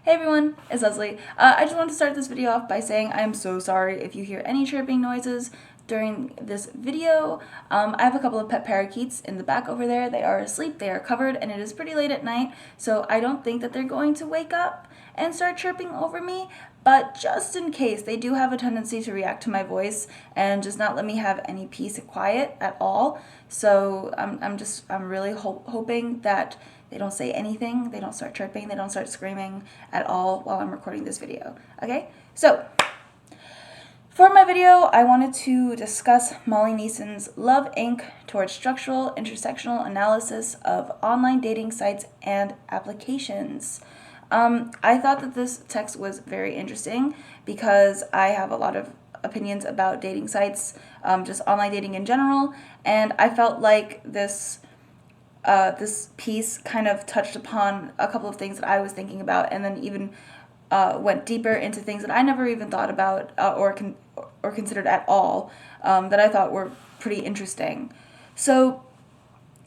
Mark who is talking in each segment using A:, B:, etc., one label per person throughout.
A: Hey everyone, it's Leslie. I just want to start this video off by saying I am so sorry if you hear any chirping noises during this video. I have a couple of pet parakeets in the back over there. They are asleep, they are covered, and it is pretty late at night, so I don't think that they're going to wake up and start chirping over me. But just in case, they do have a tendency to react to my voice and just not let me have any peace and quiet at all. So I'm really hoping that they don't say anything, they don't start chirping, they don't start screaming at all while I'm recording this video. Okay? So, for my video, I wanted to discuss Molly Niesen's Love, Inc. Towards Structural Intersectional Analysis of Online Dating Sites and Applications. I thought that this text was very interesting because I have a lot of opinions about dating sites, just online dating in general, and I felt like this piece kind of touched upon a couple of things that I was thinking about, and then even went deeper into things that I never even thought about or considered at all, that I thought were pretty interesting. So,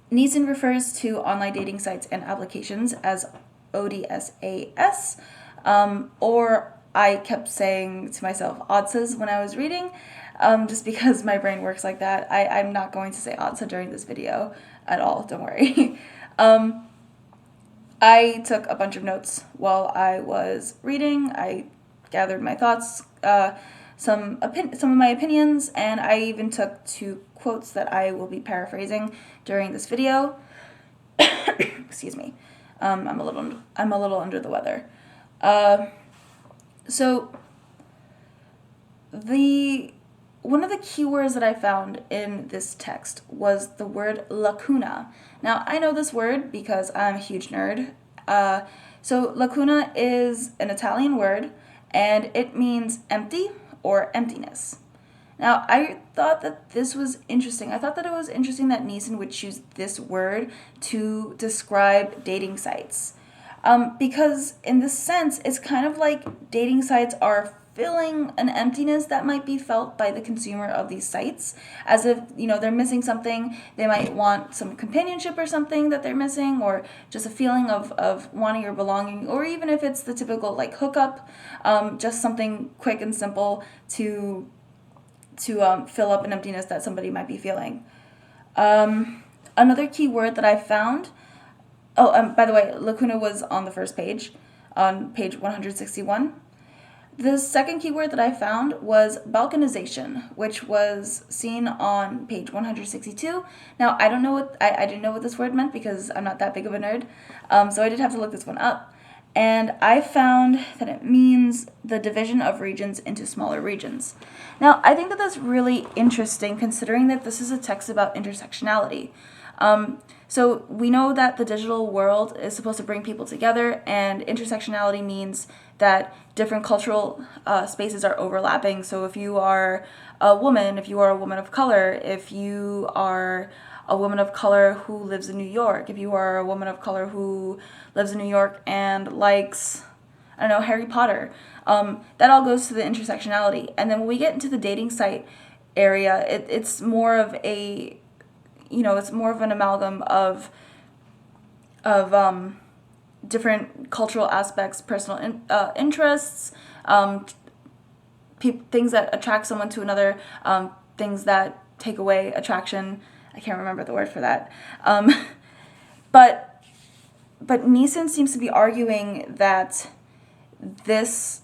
A: Niesen refers to online dating sites and applications as ODSAS, or I kept saying to myself ODSAs when I was reading, just because my brain works like that. I'm not going to say ODSA during this video at all, don't worry. I took a bunch of notes while I was reading. I gathered my thoughts, some of my opinions, and I even took 2 quotes that I will be paraphrasing during this video. Excuse me. I'm a little under the weather. So one of the keywords that I found in this text was the word lacuna. Now, I know this word because I'm a huge nerd. So lacuna is an Italian word, and it means empty or emptiness. Now, I thought that this was interesting. I thought that it was interesting that Niesen would choose this word to describe dating sites. Because in this sense, it's kind of like dating sites are filling an emptiness that might be felt by the consumer of these sites, as if, they're missing something. They might want some companionship or something that they're missing, or just a feeling of wanting or belonging, or even if it's the typical hookup, just something quick and simple to fill up an emptiness that somebody might be feeling. Another key word that I found, by the way, lacuna was on the first page, on page 161. The second keyword that I found was balkanization, which was seen on page 162. Now, I didn't know what this word meant because I'm not that big of a nerd, so I did have to look this one up. And I found that it means the division of regions into smaller regions. Now, I think that that's really interesting considering that this is a text about intersectionality. So we know that the digital world is supposed to bring people together, and intersectionality means that different cultural spaces are overlapping. So if you are a woman, if you are a woman of color, if you are a woman of color who lives in New York, if you are a woman of color who lives in New York and likes, I don't know, Harry Potter, that all goes to the intersectionality. And then when we get into the dating site area, it's more of a, it's more of an amalgam of different cultural aspects, personal interests, things that attract someone to another, things that take away attraction. I can't remember the word for that. But Niesen seems to be arguing that these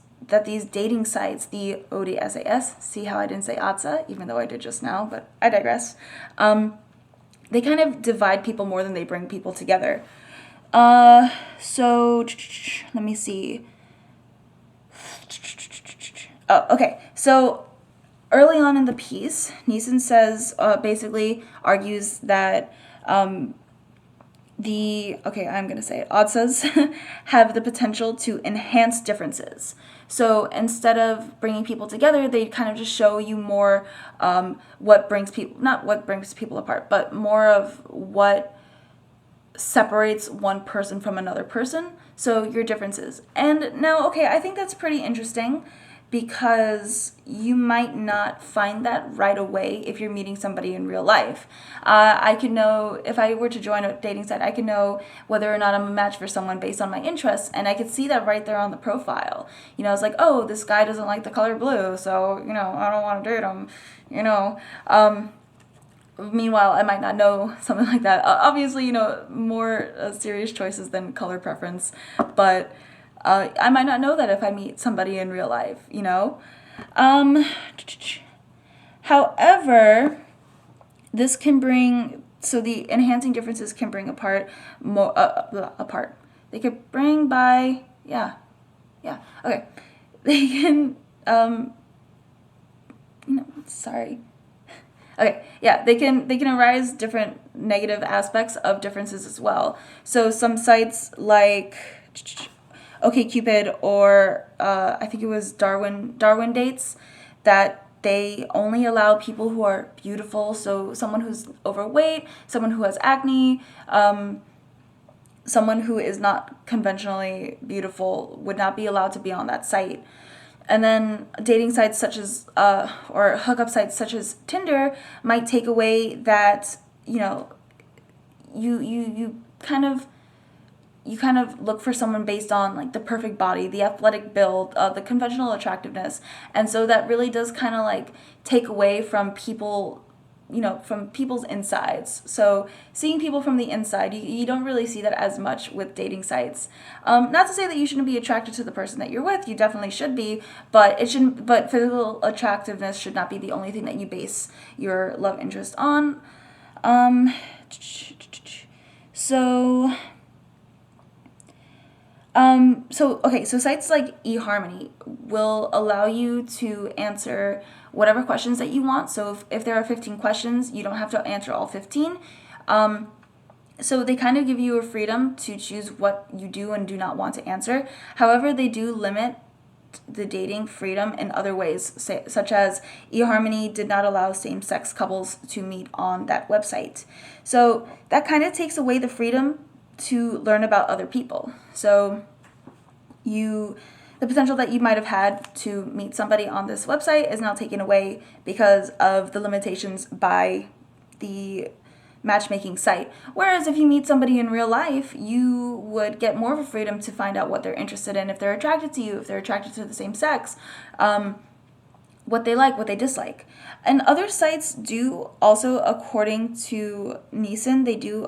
A: dating sites, the ODSAS, see how I didn't say ATSA, even though I did just now, but I digress. They kind of divide people more than they bring people together. So let me see. Oh, okay. So early on in the piece, Niesen says, basically argues that I'm going to say it, ODSAs have the potential to enhance differences. So instead of bringing people together, they kind of just show you more not what brings people apart, but more of what separates one person from another person. So your differences. And now, I think that's pretty interesting because you might not find that right away if you're meeting somebody in real life. I could know, if I were to join a dating site, I could know whether or not I'm a match for someone based on my interests, and I could see that right there on the profile. It's like, oh, this guy doesn't like the color blue, so, I don't want to date him, you know. Meanwhile, I might not know something like that. Obviously, more serious choices than color preference, but I might not know that if I meet somebody in real life. Um, However, this can bring, so the enhancing differences can bring apart. They could bring by, yeah, okay. They can, sorry. Okay, yeah, they can arise different negative aspects of differences as well. So some sites like OkCupid or I think it was Darwin Dates, that they only allow people who are beautiful. So someone who's overweight, someone who has acne, someone who is not conventionally beautiful would not be allowed to be on that site. And then dating sites such as, or hookup sites such as Tinder might take away that, you kind of look for someone based on like the perfect body, the athletic build, the conventional attractiveness. And so that really does kind of like take away from people, from people's insides. So seeing people from the inside, you don't really see that as much with dating sites. Not to say that you shouldn't be attracted to the person that you're with. You definitely should be, but it shouldn't. But physical attractiveness should not be the only thing that you base your love interest on. Um, so. So sites like eHarmony will allow you to answer whatever questions that you want. So if there are 15 questions, you don't have to answer all 15. So they kind of give you a freedom to choose what you do and do not want to answer. However, they do limit the dating freedom in other ways, such as eHarmony did not allow same-sex couples to meet on that website. So that kind of takes away the freedom to learn about other people. So the potential that you might have had to meet somebody on this website is now taken away because of the limitations by the matchmaking site. Whereas if you meet somebody in real life, you would get more of a freedom to find out what they're interested in, if they're attracted to you, if they're attracted to the same sex, what they like, what they dislike. And other sites do also, according to Niesen, they do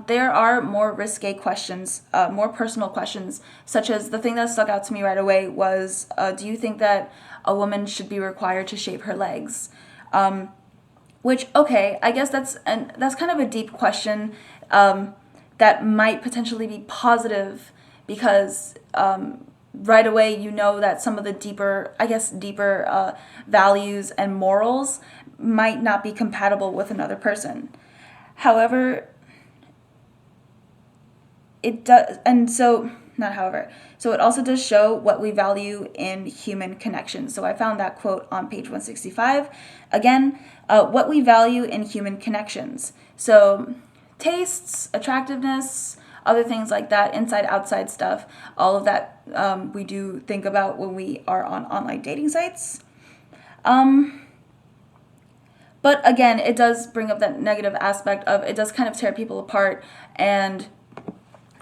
A: there are more risque questions, more personal questions, such as the thing that stuck out to me right away was, do you think that a woman should be required to shave her legs? Which, okay, I guess that's kind of a deep question, that might potentially be positive because right away you know that some of the deeper values and morals might not be compatible with another person. However, it does, and so not however. So it also does show what we value in human connection. So I found that quote on page 165. Again, what we value in human connections. So tastes, attractiveness, other things like that, inside, outside stuff, all of that we do think about when we are on online dating sites. But again, it does bring up that negative aspect of it does kind of tear people apart, and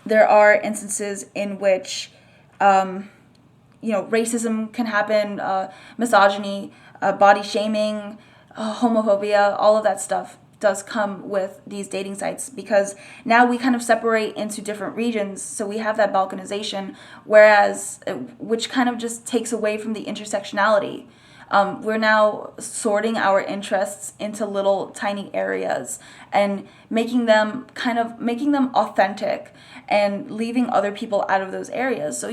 A: there are instances in which, racism can happen, misogyny, body shaming, homophobia, all of that stuff does come with these dating sites because now we kind of separate into different regions. So we have that balkanization, which kind of just takes away from the intersectionality. We're now sorting our interests into little tiny areas and making them authentic and leaving other people out of those areas. So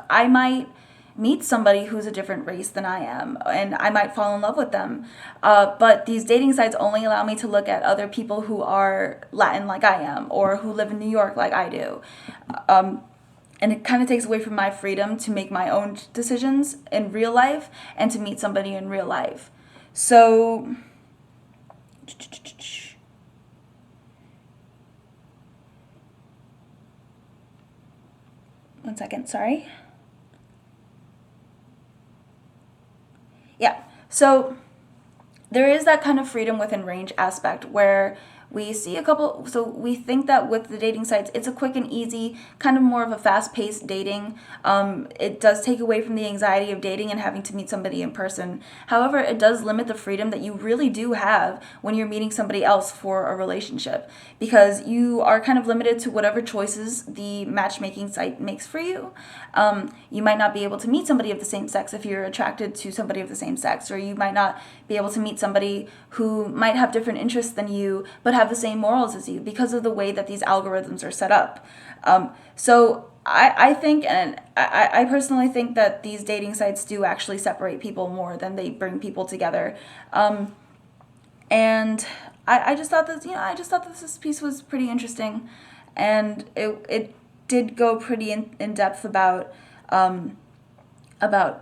A: I might meet somebody who's a different race than I am, and I might fall in love with them. But these dating sites only allow me to look at other people who are Latin like I am, or who live in New York like I do. And it kind of takes away from my freedom to make my own decisions in real life and to meet somebody in real life. So, one second, sorry. Yeah. So there is that kind of freedom within range aspect where we see a couple, so we think that with the dating sites, it's a quick and easy, kind of more of a fast-paced dating. It does take away from the anxiety of dating and having to meet somebody in person. However, it does limit the freedom that you really do have when you're meeting somebody else for a relationship, because you are kind of limited to whatever choices the matchmaking site makes for you. You might not be able to meet somebody of the same sex if you're attracted to somebody of the same sex, or you might not be able to meet somebody who might have different interests than you but have the same morals as you, because of the way that these algorithms are set up. So I think, and I personally think that these dating sites do actually separate people more than they bring people together. And I just thought that, this piece was pretty interesting, and it did go pretty in depth about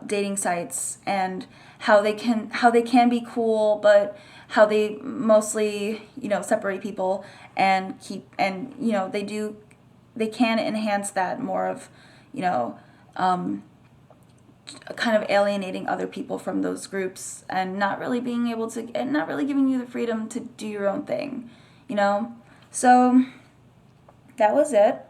A: dating sites and how they can be cool, but how they mostly separate people and they can enhance that more of kind of alienating other people from those groups and not really being able to, and not really giving you the freedom to do your own thing. So that was it.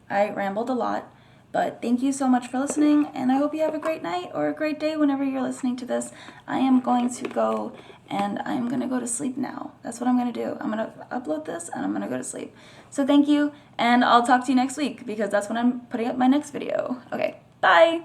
A: I rambled a lot. But thank you so much for listening, and I hope you have a great night or a great day whenever you're listening to this. I am going to go, and I'm going to go to sleep now. That's what I'm going to do. I'm going to upload this, and I'm going to go to sleep. So thank you, and I'll talk to you next week, because that's when I'm putting up my next video. Okay, bye!